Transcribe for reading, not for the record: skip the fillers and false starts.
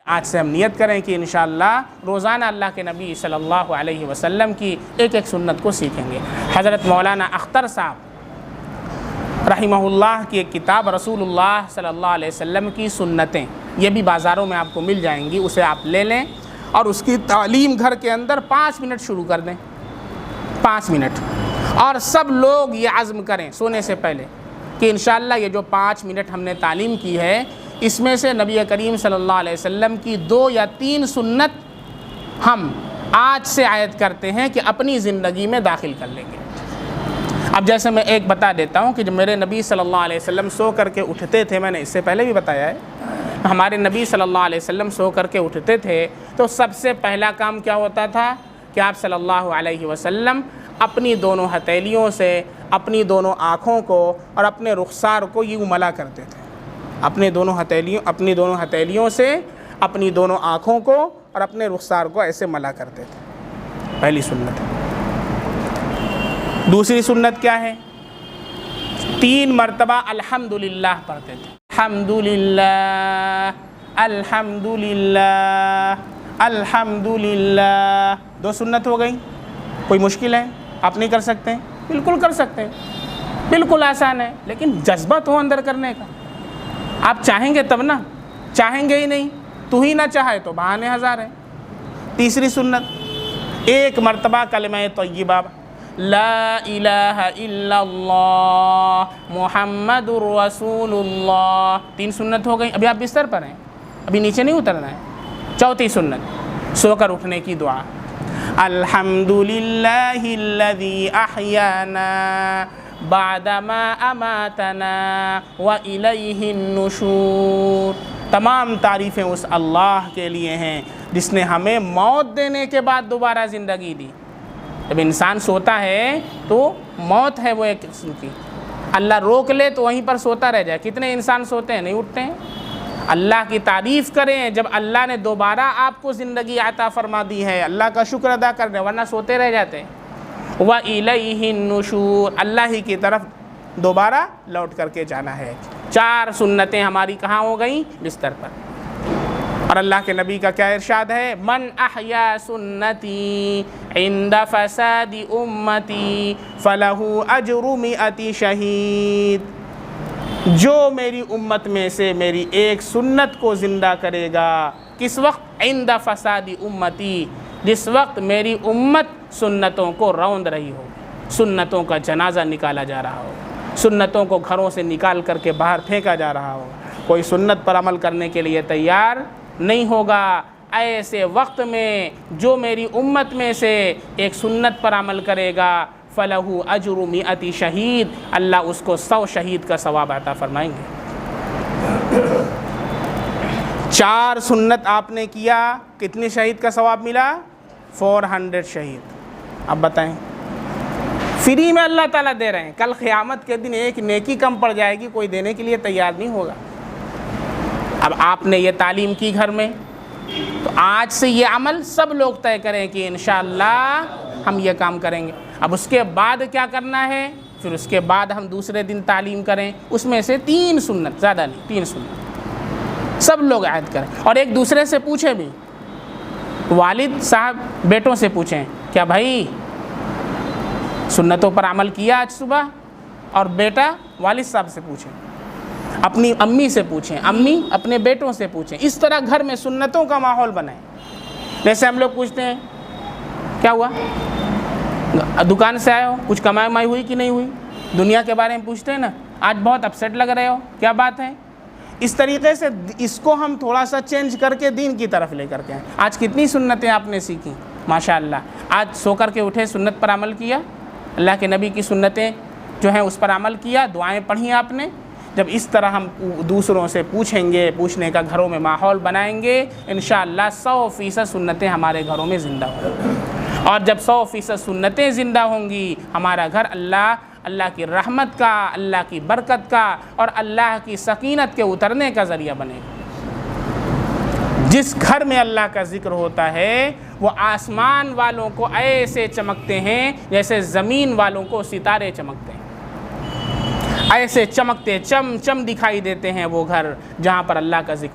आज से हम नियत करें कि इंशाअल्लाह रोज़ाना अल्लाह के नबी सल्लल्लाहु अलैहि वसल्लम की एक एक सुन्नत को सीखेंगे। हज़रत मौलाना अख्तर साहब रहिमहुल्लाह की एक किताब रसूलुल्लाह सल्लल्लाहु अलैहि वसल्लम की सुन्नतें, ये भी बाज़ारों में आपको मिल जाएंगी, उसे आप ले लें और उसकी तालीम घर के अंदर 5 मिनट शुरू कर दें, 5 मिनट। और सब लोग ये अज़्म करें सोने से पहले कि इंशाअल्लाह ये जो 5 मिनट हमने तालीम की है, इसमें से नबी करीम सल्लल्लाहु अलैहि वसल्लम की 2 या 3 सुन्नत हम आज से आयत करते हैं कि अपनी ज़िंदगी में दाखिल कर लेंगे। अब जैसे मैं एक बता देता हूँ कि जब मेरे नबी सल्लल्लाहु अलैहि वसल्लम सो करके उठते थे, मैंने इससे पहले भी बताया है, हमारे नबी सल्लल्लाहु अलैहि वसल्लम सो करके उठते थे तो सबसे पहला काम क्या होता था कि आप सल्लल्लाहु अलैहि वसल्लम अपनी दोनों हथेलियों से अपनी दोनों आँखों को और अपने रुखसार को यूँ मला करते थे, अपनी दोनों हथेलियों से अपनी दोनों आँखों को और अपने रुखसार को ऐसे मला करते थे। पहली सुन्नत है। दूसरी सुन्नत क्या है? 3 मरतबा अल्हम्दुलिल्लाह पढ़ते थे। अल्हम्दुलिल्लाह अल्हम्दुलिल्लाह अल्हम्दुलिल्लाह। 2 सुन्नत हो गई। कोई मुश्किल है? आप नहीं कर सकते हैं? बिल्कुल कर सकते हैं, बिल्कुल आसान है, लेकिन जज्बा तो अंदर करने का। आप चाहेंगे तब ना, चाहेंगे ही नहीं, तू ही ना चाहे तो बहाने हज़ार है। तीसरी सुन्नत 1 मरतबा कलिमा तय्यबा ला इलाहा इल्लल्लाह मुहम्मदुर रसूलुल्लाह। 3 सुन्नत हो गई। अभी आप बिस्तर पर हैं, अभी नीचे नहीं उतरना है। चौथी सुन्नत सोकर उठने की दुआ, अल्हम्दुलिल्लाहिल्लज़ी अहयाना बादमा अमातना व इलैहिन नुशूर। तमाम तारीफ़ें उस अल्लाह के लिए हैं जिसने हमें मौत देने के बाद दोबारा ज़िंदगी दी। जब इंसान सोता है तो मौत है वो एक किस्म की, अल्लाह रोक ले तो वहीं पर सोता रह जाए। कितने इंसान सोते हैं, नहीं उठते हैं। अल्लाह की तारीफ़ करें जब अल्लाह ने दोबारा आपको ज़िंदगी अता फरमा दी है, अल्लाह का शुक्र अदा कर दें, वरना सोते रह जाते हैं। व इलैहिन नुशूर, अल्लाह ही की तरफ दोबारा लौट करके जाना है। 4 सुन्नतें हमारी कहाँ हो गई? बिस्तर पर। और अल्लाह के नबी का क्या इरशाद है? मन अहया सुन्नती इंदा फसादी उम्मती फलहु अजरु मिअती शहीद। जो मेरी उम्मत में से मेरी एक सुन्नत को ज़िंदा करेगा, किस वक्त? इंदा फसादी उम्मती, जिस वक्त मेरी उम्मत सुन्नतों को रौंद रही हो, सुन्नतों का जनाजा निकाला जा रहा हो, सुन्नतों को घरों से निकाल करके बाहर फेंका जा रहा हो, कोई सुन्नत पर अमल करने के लिए तैयार नहीं होगा। ऐसे वक्त में जो मेरी उम्मत में से एक सुन्नत पर अमल करेगा, फलहु अजरु मिअती शहीद, अल्लाह उसको 100 शहीद का सवाब अता फरमाएंगे। 4 सुन्नत आपने किया, कितने शहीद का सवाब मिला? 400 शहीद। अब बताएं, फ्री में अल्लाह ताला दे रहे हैं। कल क़यामत के दिन एक नेकी कम पड़ जाएगी, कोई देने के लिए तैयार नहीं होगा। अब आपने ये तालीम की घर में, तो आज से ये अमल सब लोग तय करें कि इंशाअल्लाह हम ये काम करेंगे। अब उसके बाद क्या करना है? फिर उसके बाद हम दूसरे दिन तालीम करें, उसमें से 3 सुन्नत, ज़्यादा नहीं, 3 सुन्नत सब लोग ऐड करें। और एक दूसरे से पूछें भी, वालिद साहब बेटों से पूछें, क्या भाई सुन्नतों पर अमल किया आज सुबह? और बेटा वालिद साहब से पूछें, अपनी अम्मी से पूछें, अम्मी अपने बेटों से पूछें। इस तरह घर में सुन्नतों का माहौल बनाएं। जैसे हम लोग पूछते हैं, क्या हुआ, दुकान से आए हो, कुछ कमाई उमाई हुई कि नहीं हुई, दुनिया के बारे में पूछते हैं ना, आज बहुत अपसेट लग रहे हो, क्या बात है। इस तरीके से इसको हम थोड़ा सा चेंज करके दीन की तरफ ले करके आए। आज कितनी सुन्नतें आपने सीखी माशाअल्लाह। आज सो करके उठे, सुन्नत पर अमल किया, अल्लाह के नबी की सुन्नतें जो हैं उस पर अमल किया, दुआएं पढ़ी आपने। जब इस तरह हम दूसरों से पूछेंगे, पूछने का घरों में माहौल बनाएंगे, इंशाअल्लाह 100% सुन्नतें हमारे घरों में ज़िंदा होंगी। और जब 100% सुन्नतें ज़िंदा होंगी, हमारा घर अल्लाह की रहमत का, अल्लाह की बरकत का और अल्लाह की सकीनत के उतरने का ज़रिया बनेगा। जिस घर में अल्लाह का ज़िक्र होता है वो आसमान वालों को ऐसे चमकते हैं जैसे ज़मीन वालों को सितारे चमकते हैं। ऐसे चमकते चम चम दिखाई देते हैं वो घर जहाँ पर अल्लाह का ज़िक्र